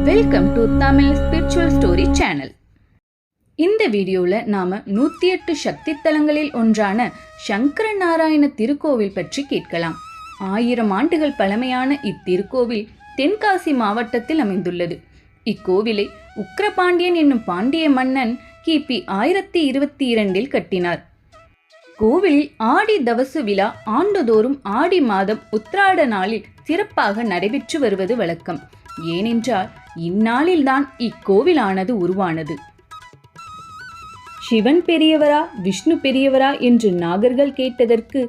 Welcome to Tamil spiritual story channel. இந்த வீடியோவில் நாம் 108 சக்தி தலங்களில் ஒன்றான சங்கர நாராயண திருக்கோவில் பற்றி கேட்கலாம். 1000 ஆண்டுகள் பழமையான இத்திருக்கோவில் தென்காசி மாவட்டத்தில் அமைந்துள்ளது. இக்கோவிலை உக்கிரபாண்டியன் என்னும் பாண்டிய மன்னன் கிபி 1022 கட்டினார். கோவிலில் ஆடி தவசு விழா ஆண்டுதோறும் ஆடி மாதம் உத்திராட நாளில் சிறப்பாக நடைபெற்று வருவது வழக்கம். ஏனென்றால் இந்நாளில்தான் இக்கோவிலானது உருவானது. சிவன் பெரியவரா விஷ்ணு பெரியவரா என்று நாகர்கள் கேட்டதற்கு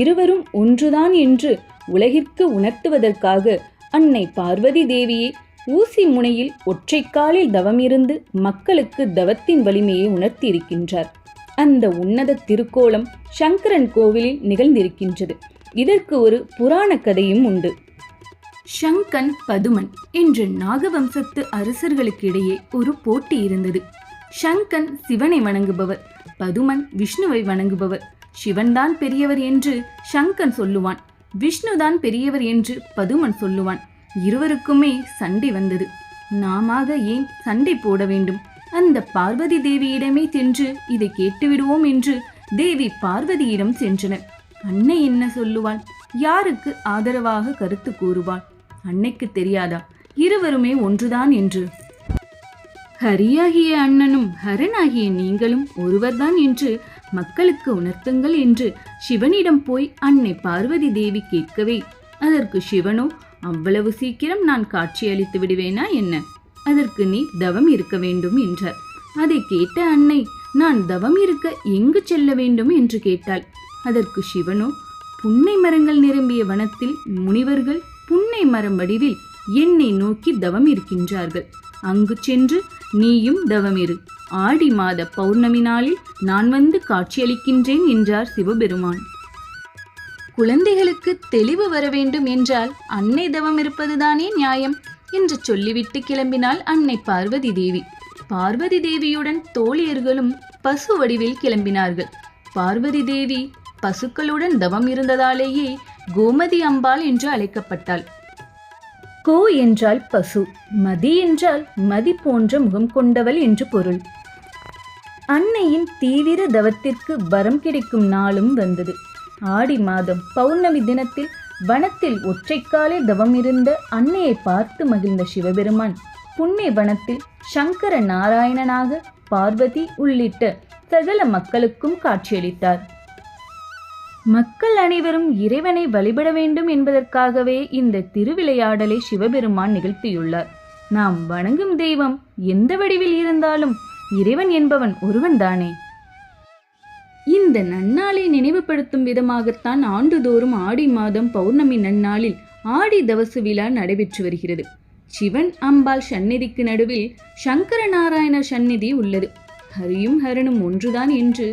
இருவரும் ஒன்றுதான் என்று உலகிற்கு உணர்த்துவதற்காக அன்னை பார்வதி தேவியே ஊசி முனையில் ஒற்றைக்காலில் தவமிருந்து மக்களுக்கு தவத்தின் வலிமையை உணர்த்தியிருக்கின்றார். அந்த உன்னத திருக்கோலம் சங்கரன் கோவிலில் நிகழ்ந்திருக்கின்றது. இதற்கு ஒரு புராண கதையும் உண்டு. சங்கன் பதுமன் என்ற நாகவம்சத்து அரசர்களுக்கிடையே ஒரு போட்டி இருந்தது. சங்கன் சிவனை வணங்குபவர், பதுமன் விஷ்ணுவை வணங்குபவர். சிவன்தான் பெரியவர் என்று சங்கன் சொல்லுவான், விஷ்ணுதான் பெரியவர் என்று பதுமன் சொல்லுவான். இருவருக்குமே சண்டை வந்தது. நாமாக ஏன் சண்டை போட வேண்டும்? அந்த பார்வதி தேவியிடமே சென்று இதை கேட்டுவிடுவோம் என்று தேவி பார்வதியிடம் சென்றனர். அன்னை என்ன சொல்லுவாள்? யாருக்கு ஆதரவாக கருத்து கூறுவாள்? அன்னைக்கு தெரியாதா இருவருமே ஒன்றுதான் என்று? ஹரியாகிய அண்ணனும் ஹரனாகிய நீங்களும் ஒருவர்தான் என்று மக்களுக்கு உணர்த்துங்கள் என்று சிவனிடம் போய் அன்னை பார்வதி தேவி கேட்கவே, அதற்கு சிவனோ, அவ்வளவு சீக்கிரம் நான் காட்சி அளித்து விடுவேனா என்ன? அதற்கு நீ தவம் இருக்க வேண்டும் என்றார். அதை கேட்ட அன்னை, நான் தவம் இருக்க எங்கு செல்ல வேண்டும் என்று கேட்டாள். அதற்கு சிவனோ, புன்னை மரங்கள் நிரம்பிய வனத்தில் முனிவர்கள் புன்னை மரம் வடிவில் என்னை நோக்கி தவம் இருக்கின்றார்கள். அங்கு சென்று நீயும் தவம் இரு. ஆடி மாத பௌர்ணமி நாளில் நான் வந்து காட்சியளிக்கின்றேன் என்றார் சிவபெருமான். குழந்தைகளுக்கு தெளிவு வர வேண்டும் என்றால் அன்னை தவம் இருப்பதுதானே நியாயம் என்று சொல்லிவிட்டு கிளம்பினாள் அன்னை பார்வதி தேவி. பார்வதி தேவியுடன் தோழியர்களும் பசு வடிவில் கிளம்பினார்கள். பார்வதி தேவி பசுக்களுடன் தவம் இருந்ததாலேயே கோமதி அம்பாள் என்று அழைக்கப்பட்டாள். கோ என்றால் பசு, மதி என்றால் மதி போன்ற முகம் கொண்டவள் என்று பொருள். அன்னையின் தீவிர தவத்திற்கு வரம் கிடைக்கும் நாளும் வந்தது. ஆடி மாதம் பௌர்ணமி தினத்தில் வனத்தில் ஒற்றைக்காலில் தவம் இருந்த அன்னையை பார்த்து மகிழ்ந்த சிவபெருமான் புன்னை வனத்தில் சங்கர நாராயணனாக பார்வதி உள்ளிட்ட சகல மக்களுக்கும் காட்சியளித்தார். மக்கள் அனைவரும் இறைவனை வழிபட வேண்டும் என்பதற்காகவே இந்த திருவிளையாடலை சிவபெருமான் நிகழ்த்தியுள்ளார். நாம் வணங்கும் தெய்வம் எந்த வடிவில் இருந்தாலும் இறைவன் என்பவன் ஒருவன்தானே. இந்த நன்னாளை நினைவுபடுத்தும் விதமாகத்தான் ஆண்டுதோறும் ஆடி மாதம் பௌர்ணமி நன்னாளில் ஆடி தவசு விழா நடைபெற்று வருகிறது. சிவன் அம்பாள் சந்நிதிக்கு நடுவில் சங்கர நாராயணர் சந்நிதி உள்ளது. ஹரியும் ஹரனும் ஒன்றுதான் என்று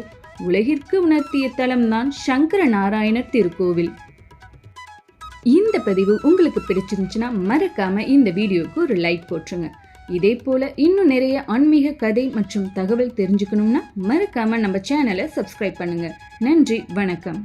உலகிற்கு உணர்த்திய தலம்தான் சங்கர நாராயணர் திருக்கோவில். இந்த பதிவு உங்களுக்கு பிடிச்சிருந்துச்சுன்னா மறக்காம இந்த வீடியோக்கு ஒரு லைக் போட்டுருங்க. இதே போல இன்னும் நிறைய ஆன்மீக கதை மற்றும் தகவல் தெரிஞ்சுக்கணும்னா மறக்காம நம்ம சேனலை சப்ஸ்கிரைப் பண்ணுங்க. நன்றி, வணக்கம்.